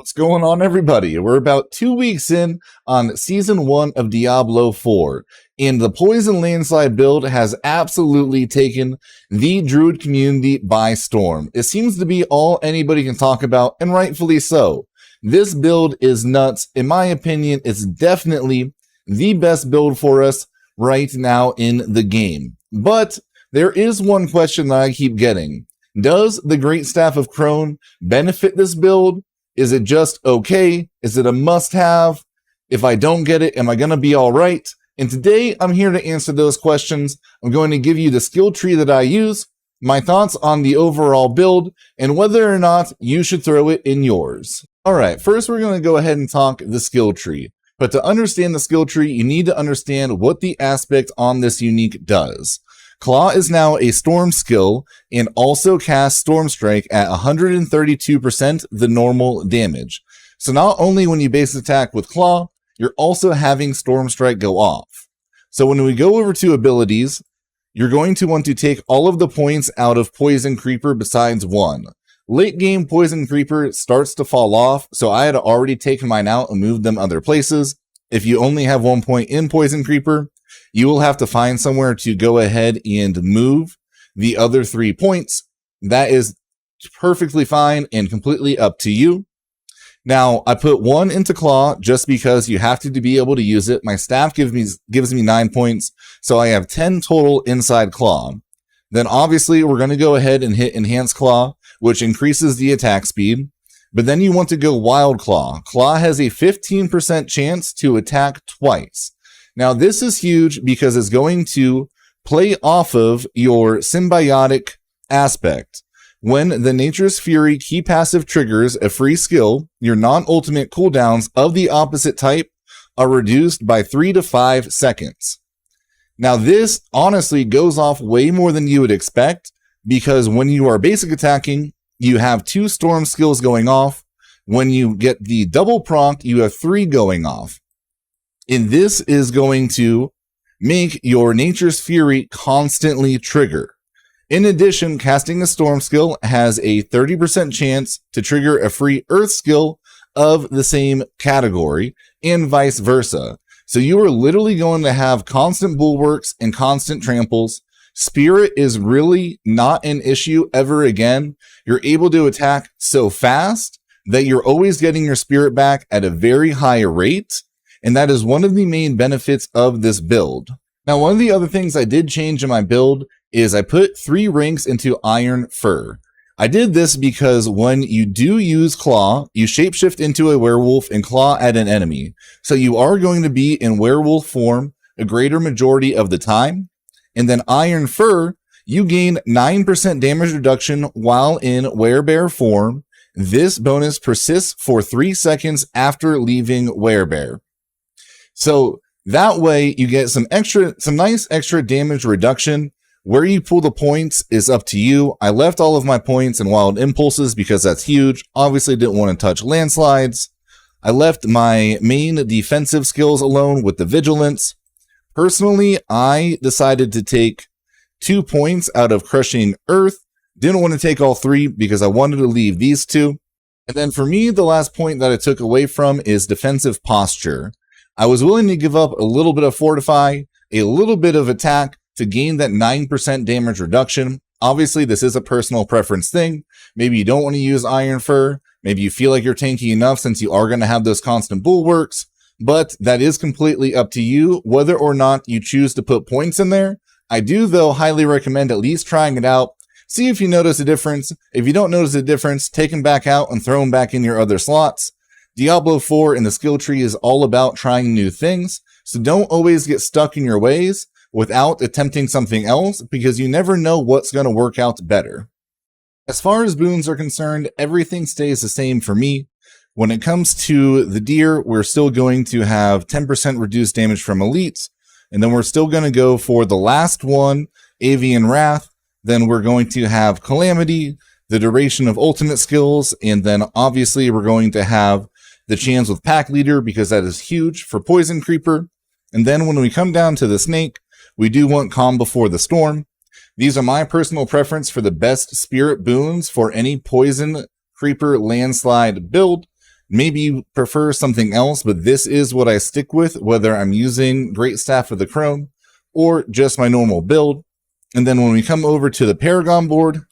What's going on, everybody? We're about 2 weeks in on Season 1 of Diablo 4, and the Poison Landslide build has absolutely taken the Druid community by storm. It seems to be all anybody can talk about, and rightfully so. This build is nuts. In my opinion, it's definitely the best build for us right now in the game. But there is one question that I keep getting. Does the Greatstaff of Crone benefit this build? Is it just okay? Is it a must-have? If I don't get it, am I going to be all right? And today, I'm here to answer those questions. I'm going to give you the skill tree that I use, my thoughts on the overall build, and whether or not you should throw it in yours. All right, first we're going to go ahead and talk the skill tree. But to understand the skill tree, you need to understand what the aspect on this unique does. Claw is now a storm skill and also casts Storm Strike at 132% the normal damage. So not only when you base attack with Claw, you're also having Storm Strike go off. So when we go over to abilities, you're going to want to take all of the points out of Poison Creeper besides one. Late game Poison Creeper starts to fall off, so I had already taken mine out and moved them other places. If you only have 1 point in Poison Creeper, you will have to find somewhere to go ahead and move the other 3 points. That is perfectly fine and completely up to you. Now, I put 1 into Claw just because you have to be able to use it. My staff gives me 9 points, so I have 10 total inside Claw. Then obviously we're going to go ahead and hit Enhanced Claw, which increases the attack speed. But then you want to go Wild Claw. Claw has a 15% chance to attack twice. Now, this is huge because it's going to play off of your symbiotic aspect. When the Nature's Fury key passive triggers a free skill, your non-ultimate cooldowns of the opposite type are reduced by 3 to 5 seconds. Now, this honestly goes off way more than you would expect because when you are basic attacking, you have 2 storm skills going off. When you get the double proc, you have 3 going off. And this is going to make your Nature's Fury constantly trigger. In addition, casting a Storm skill has a 30% chance to trigger a free Earth skill of the same category, and vice versa. So you are literally going to have constant bulwarks and constant tramples. Spirit is really not an issue ever again. You're able to attack so fast that you're always getting your spirit back at a very high rate. And that is one of the main benefits of this build. Now, one of the other things I did change in my build is I put 3 ranks into Iron Fur. I did this because when you do use Claw, you shapeshift into a werewolf and claw at an enemy. So you are going to be in werewolf form a greater majority of the time. And then Iron Fur, you gain 9% damage reduction while in werebear form. This bonus persists for 3 seconds after leaving werebear. So that way you get some nice extra damage reduction. Where you pull the points is up to you. I left all of my points in Wild Impulses because that's huge. Obviously didn't want to touch landslides. I left my main defensive skills alone with the Vigilance. Personally, I decided to take 2 points out of Crushing Earth. Didn't want to take all 3 because I wanted to leave these 2. And then for me, the last point that I took away from is Defensive Posture. I was willing to give up a little bit of Fortify, a little bit of attack to gain that 9% damage reduction. Obviously, this is a personal preference thing. Maybe you don't want to use Iron Fur. Maybe you feel like you're tanky enough since you are going to have those constant bulwarks. But that is completely up to you, whether or not you choose to put points in there. I do, though, highly recommend at least trying it out. See if you notice a difference. If you don't notice a difference, take them back out and throw them back in your other slots. Diablo 4 in the skill tree is all about trying new things, so don't always get stuck in your ways without attempting something else because you never know what's going to work out better. As far as boons are concerned, everything stays the same for me. When it comes to the deer, we're still going to have 10% reduced damage from elites, and then we're still going to go for the last one, Avian Wrath. Then we're going to have Calamity, the duration of ultimate skills, and then obviously we're going to have the chance with Pack Leader because that is huge for Poison Creeper. And then when we come down to the Snake, we do want Calm Before the Storm. These are my personal preference for the best spirit boons for any Poison Creeper Landslide build. Maybe you prefer something else, but this is what I stick with, whether I'm using Greatstaff for the Crone or just my normal build. And then when we come over to the Paragon board,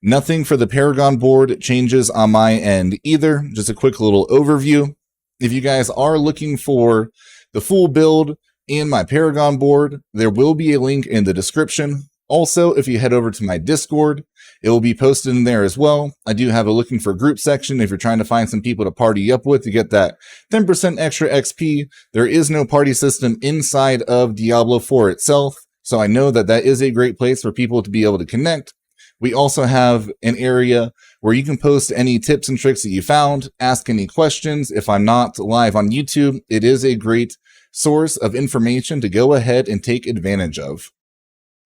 nothing for the Paragon board changes on my end either. Just a quick little overview. If you guys are looking for the full build and my Paragon board, there will be a link in the description. Also, if you head over to my Discord, it will be posted in there as well. I do have a looking for group section if you're trying to find some people to party up with to get that 10% extra XP. There is no party system inside of Diablo 4 itself, so I know that that is a great place for people to be able to connect. We also have an area where you can post any tips and tricks that you found, ask any questions. If I'm not live on YouTube, it is a great source of information to go ahead and take advantage of.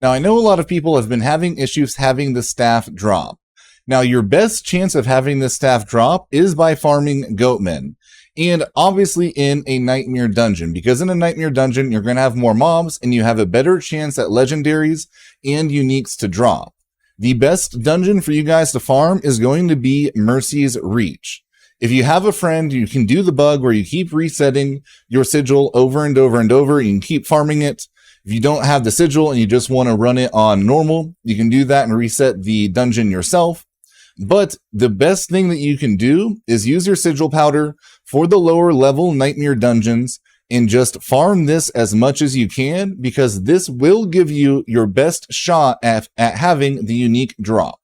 Now, I know a lot of people have been having issues having the staff drop. Now, your best chance of having the staff drop is by farming goatmen. And obviously in a nightmare dungeon, because in a nightmare dungeon, you're going to have more mobs and you have a better chance at legendaries and uniques to drop. The best dungeon for you guys to farm is going to be Mercy's Reach. If you have a friend, you can do the bug where you keep resetting your sigil over and over and over. You can keep farming it. If you don't have the sigil and you just want to run it on normal, you can do that and reset the dungeon yourself. But the best thing that you can do is use your sigil powder for the lower level nightmare dungeons and just farm this as much as you can, because this will give you your best shot at having the unique drop.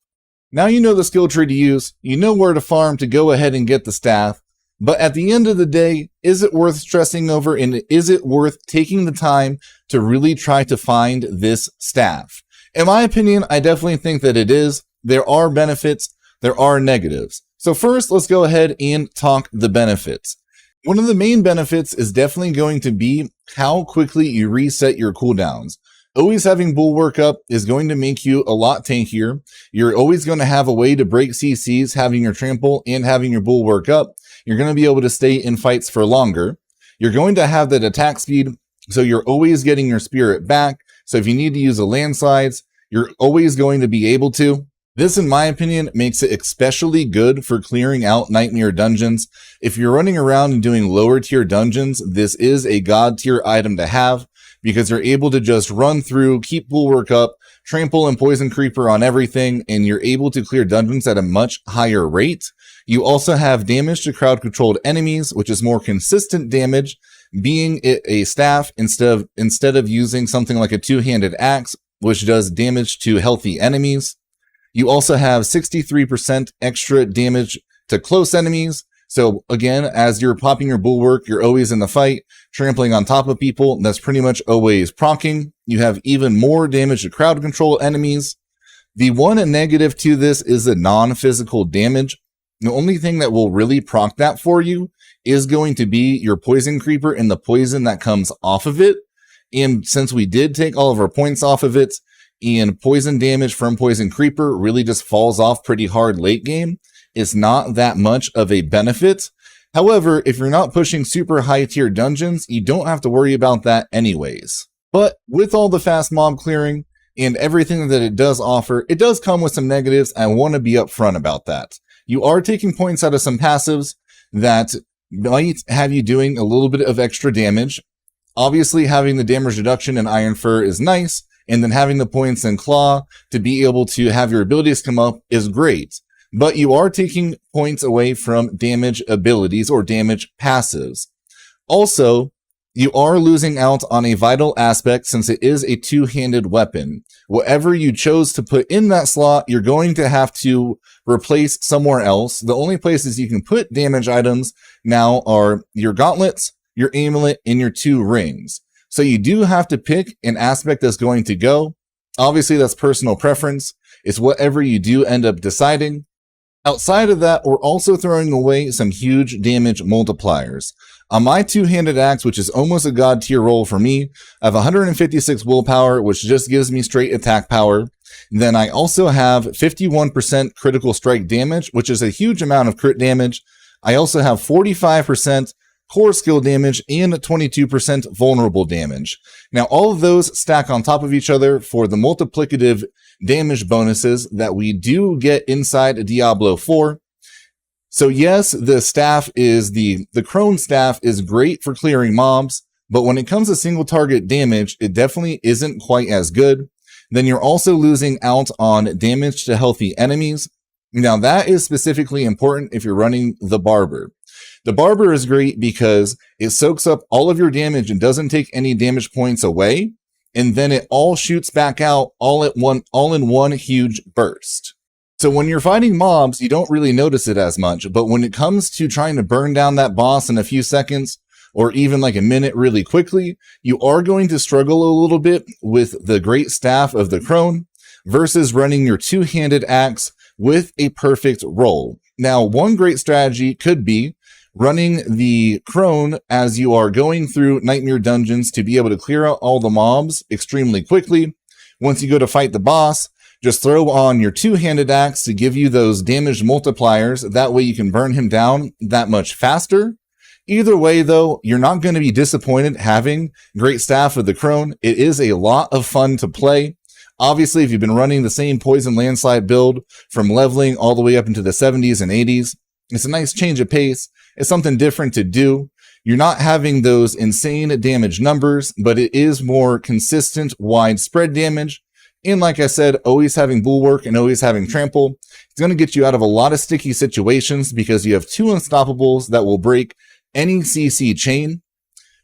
Now you know the skill tree to use, you know where to farm to go ahead and get the staff. But at the end of the day, is it worth stressing over, and is it worth taking the time to really try to find this staff? In my opinion, I definitely think that it is. There are benefits, there are negatives. So first, let's go ahead and talk the benefits. One of the main benefits is definitely going to be how quickly you reset your cooldowns. Always having Bulwark up is going to make you a lot tankier. You're always going to have a way to break CCs, having your trample and having your Bulwark up. You're going to be able to stay in fights for longer. You're going to have that attack speed, so you're always getting your spirit back. So if you need to use the landslides, you're always going to be able to. This, in my opinion, makes it especially good for clearing out nightmare dungeons. If you're running around and doing lower tier dungeons, this is a god tier item to have, because you're able to just run through, keep Bulwark up, trample and poison creeper on everything, and you're able to clear dungeons at a much higher rate. You also have damage to crowd controlled enemies, which is more consistent damage, being it a staff instead of using something like a two-handed axe, which does damage to healthy enemies. You also have 63% extra damage to close enemies. So again, as you're popping your Bulwark, you're always in the fight, trampling on top of people. That's pretty much always proccing. You have even more damage to crowd control enemies. The one negative to this is the non-physical damage. The only thing that will really proc that for you is going to be your poison creeper and the poison that comes off of it. And since we did take all of our points off of it, and poison damage from poison creeper really just falls off pretty hard late game, it's not that much of a benefit. However, if you're not pushing super high tier dungeons, you don't have to worry about that anyways. But with all the fast mob clearing and everything that it does offer, it does come with some negatives. I want to be upfront about that. You are taking points out of some passives that might have you doing a little bit of extra damage. Obviously, having the damage reduction in Iron Fur is nice, and then having the points in Claw to be able to have your abilities come up is great. But you are taking points away from damage abilities or damage passives. Also, you are losing out on a vital aspect since it is a two-handed weapon. Whatever you chose to put in that slot, you're going to have to replace somewhere else. The only places you can put damage items now are your gauntlets, your amulet, and your 2 rings. So you do have to pick an aspect that's going to go. Obviously, that's personal preference. It's whatever you do end up deciding. Outside of that, we're also throwing away some huge damage multipliers. On my two-handed axe, which is almost a god tier roll for me, I have 156 willpower, which just gives me straight attack power. Then I also have 51% critical strike damage, which is a huge amount of crit damage. I also have 45% core skill damage and 22% vulnerable damage. Now, all of those stack on top of each other for the multiplicative damage bonuses that we do get inside Diablo 4. So yes, the staff is the Crone staff is great for clearing mobs, but when it comes to single target damage, it definitely isn't quite as good. Then you're also losing out on damage to healthy enemies. Now that is specifically important if you're running the Barber. The Barber is great because it soaks up all of your damage and doesn't take any damage points away, and then it all shoots back out all in one huge burst. So when you're fighting mobs, you don't really notice it as much, but when it comes to trying to burn down that boss in a few seconds, or even like a minute really quickly, you are going to struggle a little bit with the Greatstaff of the Crone versus running your two-handed axe with a perfect roll. Now, one great strategy could be running the Crone as you are going through Nightmare Dungeons to be able to clear out all the mobs extremely quickly. Once you go to fight the boss, just throw on your two-handed axe to give you those damage multipliers. That way you can burn him down that much faster. Either way, though, you're not going to be disappointed having Greatstaff of the Crone. It is a lot of fun to play. Obviously, if you've been running the same Poison Landslide build from leveling all the way up into the 70s and 80s, it's a nice change of pace. It's something different to do. You're not having those insane damage numbers, but it is more consistent, widespread damage. And like I said, always having Bulwark and always having Trample, it's going to get you out of a lot of sticky situations because you have two Unstoppables that will break any CC chain.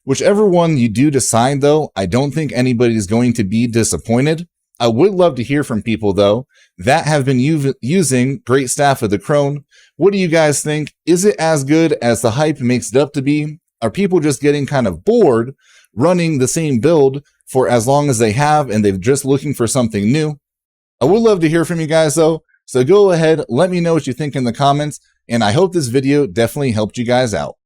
Whichever one you do decide, though, I don't think anybody's going to be disappointed. I would love to hear from people, though, that have been using Greatstaff of the Crone. What do you guys think? Is it as good as the hype makes it up to be? Are people just getting kind of bored running the same build for as long as they have and they're just looking for something new? I would love to hear from you guys, though, so go ahead, let me know what you think in the comments, and I hope this video definitely helped you guys out.